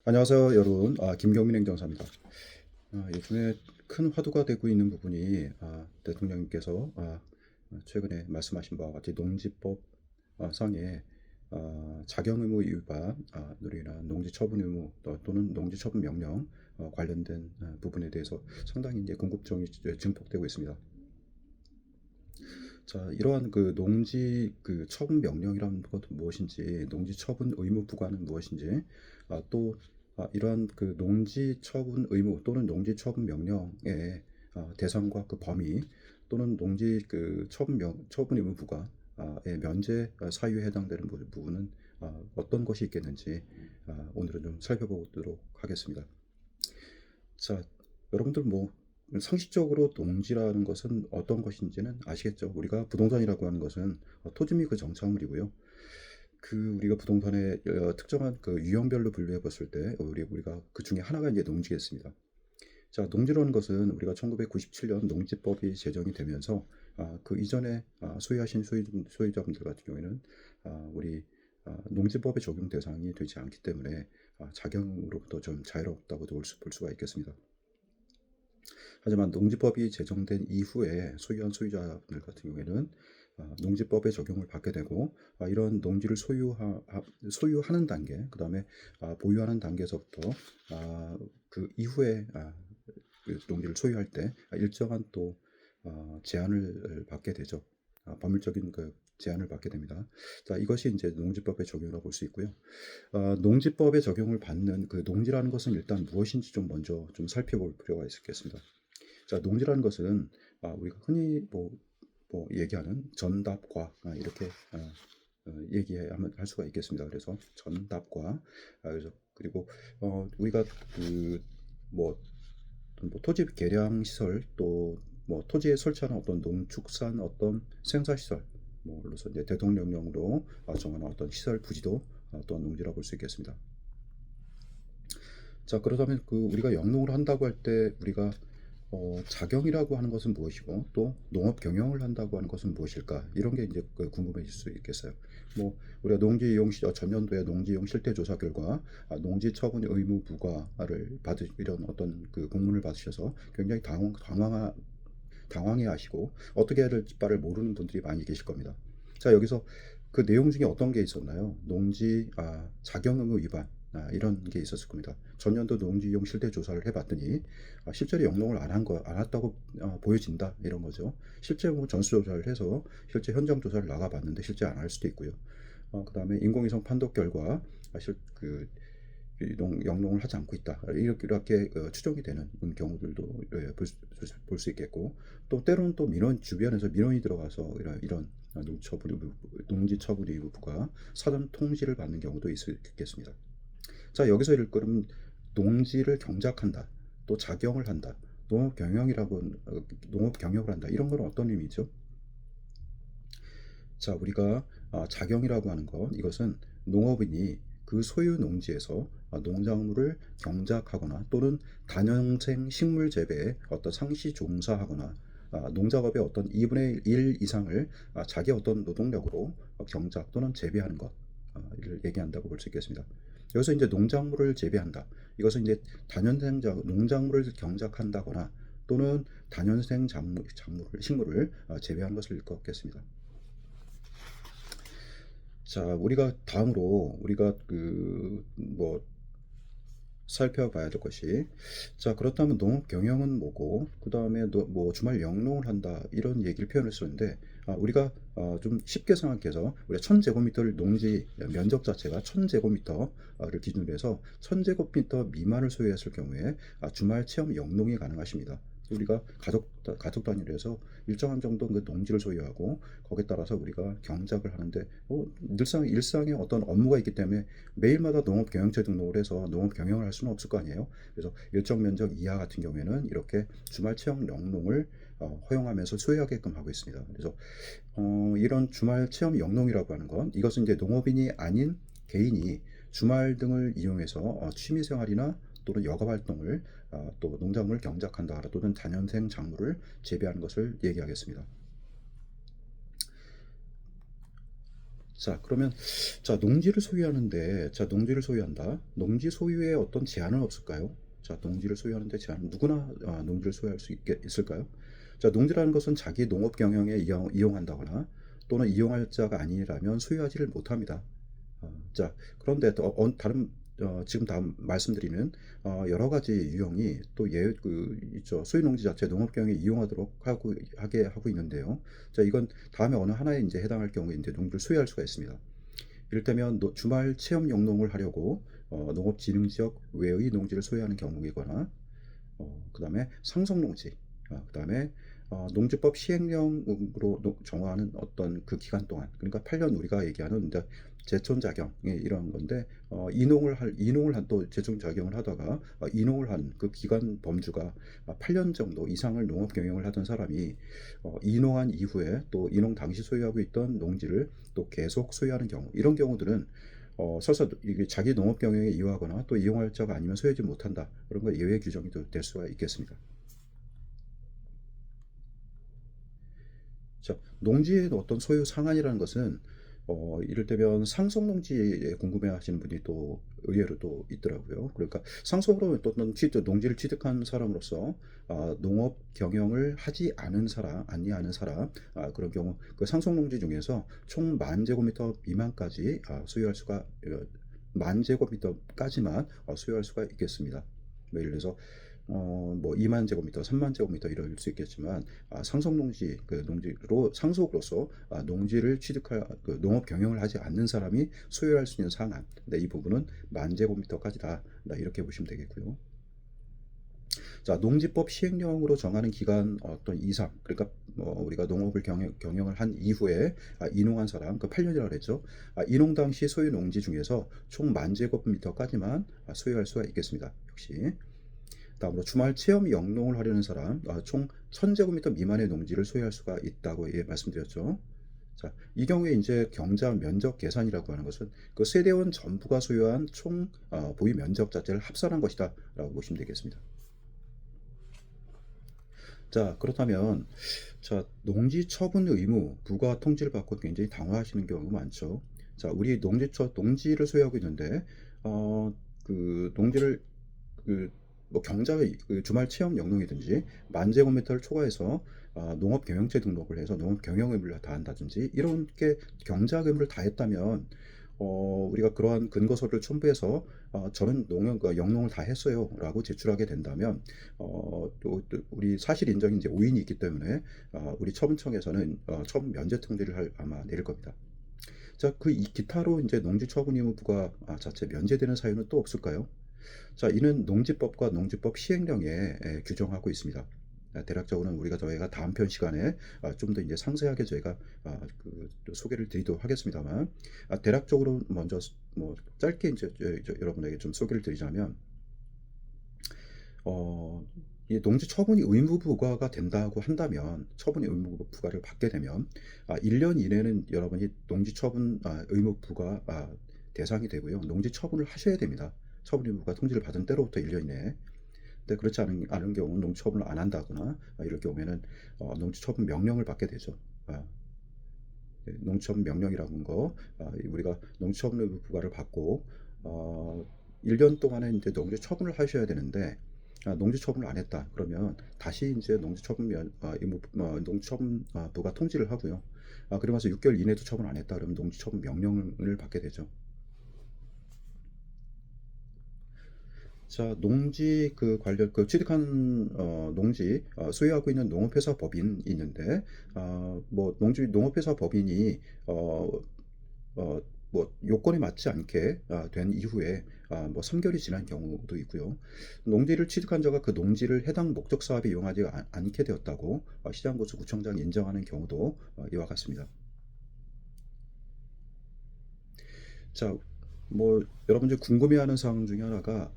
안녕하세요, 여러분. 김경민 행정사입니다. 요즘에 큰 화두가 되고 있는 부분이 대통령님께서 최근에 말씀하신 바와 같이 농지법 상에 자경 의무 위반, 누리나 농지 처분 의무 또는 농지 처분 명령 관련된 부분에 대해서 상당히 이제 궁금증이 증폭되고 있습니다. 자, 이러한 그 농지 그 처분 명령이라는 것은 무엇인지, 농지 처분 의무 부과는 무엇인지, 또 이러한 그 농지 처분 의무 또는 농지 처분 명령의 대상과 그 범위 또는 농지 그 처분 의무 부과의 면제 사유에 해당되는 부분은 어떤 것이 있겠는지 오늘은 좀 살펴보도록 하겠습니다. 자, 여러분들 뭐 상식적으로 농지라는 것은 어떤 것인지는 아시겠죠? 우리가 부동산이라고 하는 것은 토지 및 그 정착물이고요. 그 우리가 부동산의 특정한 그 유형별로 분류해 봤을 때 우리가 그 중에 하나가 이제 농지겠습니다. 자, 농지라는 것은 우리가 1997년 농지법이 제정이 되면서 그 이전에 소유하신 소유자분들 같은 경우에는 우리 농지법의 적용 대상이 되지 않기 때문에 자경으로부터 좀 자유롭다고 볼 수가 있겠습니다. 하지만 농지법이 제정된 이후에 소유한 소유자분들 같은 경우에는 농지법의 적용을 받게 되고 이런 농지를 소유하는 단계, 그 다음에 보유하는 단계에서부터 그 이후에 그 농지를 소유할 때 일정한 또 제한을 받게 되죠. 법률적인 그 제한을 받게 됩니다. 자, 이것이 이제 농지법의 적용이라고 볼 수 있고요. 농지법의 적용을 받는 그 농지라는 것은 일단 무엇인지 좀 먼저 좀 살펴볼 필요가 있겠습니다. 자, 농지라는 것은 우리가 흔히 뭐 얘기하는 전답과 이렇게 얘기하면 할 수가 있겠습니다. 그래서 전답과 그래서 그리고 우리가 그뭐 뭐 토지 개량 시설 또 뭐 토지에 설치하는 어떤 농축산 어떤 생산 시설 뭐로서 이제 대통령령으로 정하는 어떤 시설 부지도 또한 농지라고 볼 수 있겠습니다. 자, 그렇다면 그 우리가 영농을 한다고 할 때 우리가 자경이라고 하는 것은 무엇이고 또 농업 경영을 한다고 하는 것은 무엇일까? 이런 게 이제 궁금해질 수 있겠어요. 뭐 우리가 농지 이용 전년도에 농지 이용 실태 조사 결과 농지 처분 의무 부과를 이런 어떤 그 공문을 받으셔서 굉장히 당황해 하시고 어떻게 해야 될지 바를 모르는 분들이 많이 계실 겁니다. 자, 여기서 그 내용 중에 어떤 게 있었나요? 농지 자경 의무 위반 이런 게 있었을 겁니다. 전년도 농지 이용 실태 조사를 해봤더니 실제로 영농을 안 했다고 보여진다 이런 거죠. 실제 뭐 전수 조사를 해서 실제 현장 조사를 나가봤는데 실제 안 할 수도 있고요. 그다음에 인공위성 판독 결과 그 영농을 하지 않고 있다 이렇게 추정이 되는 경우들도 볼 수 있겠고 또 때로는 또 민원 주변에서 민원이 들어가서 이런 농지 처분 의무부가 사전 통지를 받는 경우도 있겠습니다. 자, 여기서 그럼 농지를 경작한다, 또 작용을 한다, 농업 경영을 한다 이런 건 어떤 의미죠? 자, 우리가 작용이라고 하는 것 이것은 농업인이 그 소유 농지에서 농작물을 경작하거나 또는 다년생 식물 재배에 어떤 상시 종사하거나 농작업의 어떤 2분의 1 이상을 자기 어떤 노동력으로 경작 또는 재배하는 것을 얘기한다고 볼 수 있겠습니다. 여기서 이제 농작물을 재배한다. 이것은 이제 농작물을 경작한다거나 또는 다년생 식물을 재배하는 것을 일컫겠습니다. 자, 우리가 다음으로 우리가 뭐 살펴봐야 될 것이 자, 그렇다면 농업 경영은 뭐고 그 다음에 뭐 주말 영농을 한다 이런 얘기를 표현을 쓰는데 우리가 좀 쉽게 생각해서 우리가 1000제곱미터를 농지 면적 자체가 1000제곱미터를 기준으로 해서 1000제곱미터 미만을 소유했을 경우에 주말 체험 영농이 가능하십니다. 우리가 가족 단위로 해서 일정한 정도 그 농지를 소유하고 거기에 따라서 우리가 경작을 하는데 일상에 어떤 업무가 있기 때문에 매일마다 농업 경영처에 등록을 해서 농업 경영을 할 수는 없을 거 아니에요. 그래서 일정 면적 이하 같은 경우에는 이렇게 주말 체험 영농을 허용하면서 소유하게끔 하고 있습니다. 그래서 이런 주말 체험 영농이라고 하는 건 이것은 이제 농업인이 아닌 개인이 주말 등을 이용해서 취미 생활이나 또는 여가 활동을 또 농작물을 경작한다 또는 다년생 작물을 재배하는 것을 얘기하겠습니다. 자, 그러면 자, 농지를 소유하는데 자, 농지를 소유한다. 농지 소유에 어떤 제한은 없을까요? 자, 농지를 소유하는데 제한 누구나 농지를 소유할 수 있을까요? 자, 농지라는 것은 자기 농업 경영에 이용한다거나 또는 이용할 자가 아니라면 소유하지를 못합니다. 자, 그런데 또 다른 지금 다음 말씀드리는 여러 가지 유형이 또 있죠. 소유 농지 자체 농업 경영에 이용하도록 하게 하고 있는데요. 자, 이건 다음에 어느 하나에 이제 해당할 경우에 이제 농지를 소유할 수가 있습니다. 이를테면 주말 체험 영농을 하려고 농업진흥지역 외의 농지를 소유하는 경우이거나 그다음에 상속농지, 그다음에 농지법 시행령으로 정하는 어떤 그 기간 동안, 그러니까 8년 우리가 얘기하는 이제 제촌작용 이런 건데 이농을 한 또 제촌작용을 하다가 이농을 한 그 기간 범주가 8년 정도 이상을 농업 경영을 하던 사람이 이농한 이후에 또 이농 당시 소유하고 있던 농지를 또 계속 소유하는 경우, 이런 경우들은 설사 이게 자기 농업 경영에 이용하거나 또 이용할 자가 아니면 소유하지 못한다, 그런 거 예외 규정이 될 수가 있겠습니다. 자, 농지의 어떤 소유 상한이라는 것은 이를테면 상속농지에 궁금해하시는 분이 또 의외로 또 있더라고요. 그러니까 상속으로 어떤 농지를 취득한 사람으로서 농업 경영을 하지 않은 사람, 아니하는 사람, 그런 경우 그 상속농지 중에서 총 10,000제곱미터 미만까지 소유할 수가 10,000제곱미터까지만 소유할 수가 있겠습니다. 뭐 예를 들어서 뭐 2만 제곱미터, 3만 제곱미터 이럴 수 있겠지만 상속 농지 그 농지로 상속으로서 농지를 취득할 그 농업 경영을 하지 않는 사람이 소유할 수 있는 상한. 네, 이 부분은 10,000제곱미터까지다. 이렇게 보시면 되겠고요. 자, 농지법 시행령으로 정하는 기간 어떤 이상, 그러니까 우리가 농업을 경영을 한 이후에 이농한 사람, 그 8년이라고 그랬죠. 이농 당시 소유 농지 중에서 총 10,000제곱미터까지만 소유할 수가 있겠습니다. 역시. 다음으로 주말 체험 영농을 하려는 사람 총 1,000제곱미터 미만의 농지를 소유할 수가 있다고 말씀드렸죠. 자, 이 경우에 이제 경자 면적 계산이라고 하는 것은 그 세대원 전부가 소유한 총 보유 면적 자체를 합산한 것이다라고 보시면 되겠습니다. 자, 그렇다면 자, 농지 처분 의무 부과 통지를 받고 굉장히 당황하시는 경우가 많죠. 자, 우리 농지를 소유하고 있는데 그 농지를 그 뭐 경작의 그 주말 체험 영농이든지 10,000제곱미터를 초과해서 농업 경영체 등록을 해서 농업 경영 의무를 다한다든지 이렇게 경작 의무를 다했다면 우리가 그러한 근거서를 첨부해서 저는 영농을 다 했어요라고 제출하게 된다면 또 우리 사실 인정 이제 오인이 있기 때문에 우리 처분청에서는 처분 면제 통지를 아마 내릴 겁니다. 자, 그 기타로 이제 농지 처분 의무 부과 자체 면제되는 사유는 또 없을까요? 자, 이는 농지법과 농지법 시행령에 규정하고 있습니다. 대략적으로는 저희가 다음 편 시간에 좀 더 이제 상세하게 저희가 소개를 드리도록 하겠습니다만, 대략적으로 먼저 뭐 짧게 이제 여러분에게 좀 소개를 드리자면, 이 농지 처분이 의무 부과가 된다고 한다면, 처분이 의무 부과를 받게 되면 1년 이내는 여러분이 농지 처분 의무 부과 대상이 되고요. 농지 처분을 하셔야 됩니다. 처분 의무가 통지를 받은 때로부터 1년 이내에. 근데 그렇지 않은 경우는 농지 처분을 안 한다거나 이럴 경우에는 농지 처분 명령을 받게 되죠. 농지 처분 명령이라는 거 우리가 농지 처분 의무 부과를 받고 1년 동안에 이제 농지 처분을 하셔야 되는데 농지 처분을 안 했다 그러면 다시 이제 농지 처분 농지 처분 부가 통지를 하고요. 그러면서 6개월 이내도 처분 안 했다 그러면 농지 처분 명령을 받게 되죠. 자, 농지 관련 취득한 농지 소유하고 있는 농업회사 법인이 있는데 뭐 농업회사 법인이 뭐 요건에 맞지 않게 된 이후에 뭐 3개월이 지난 경우도 있고요. 농지를 취득한 자가 그 농지를 해당 목적 사업에 이용하지 않게 되었다고 시장군수구청장이 인정하는 경우도 이와 같습니다. 자, 뭐 여러분들이 궁금해하는 사항 중에 하나가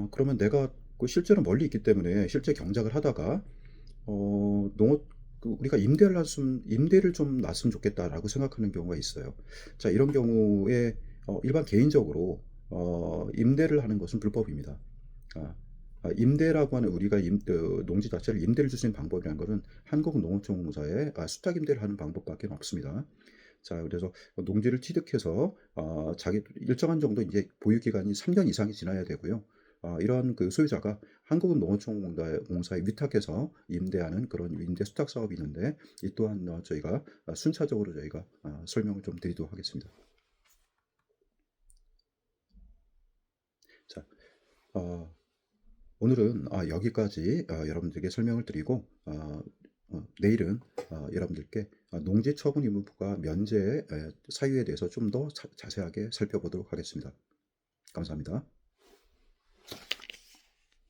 그러면 내가 실제로 멀리 있기 때문에 실제 경작을 하다가 농업 우리가 임대를 좀 놨으면 좋겠다라고 생각하는 경우가 있어요. 자, 이런 경우에 일반 개인적으로 임대를 하는 것은 불법입니다. 임대라고 하는 우리가 농지 자체를 임대를 줄 수 있는 방법이라는 것은 한국농어촌공사에 수탁 임대를 하는 방법밖에 없습니다. 자, 그래서 농지를 취득해서 자기 일정한 정도 이제 보유 기간이 3년 이상이 지나야 되고요. 이런 그 소유자가 한국농어촌공사에 위탁해서 임대하는 그런 임대 수탁 사업이 있는데, 이 또한 저희가 순차적으로 저희가 설명을 좀 드리도록 하겠습니다. 자, 어 오늘은 여기까지 여러분들에게 설명을 드리고, 내일은 여러분들께 농지 처분 의무 부과 면제 사유에 대해서 좀 더 자세하게 살펴보도록 하겠습니다. 감사합니다.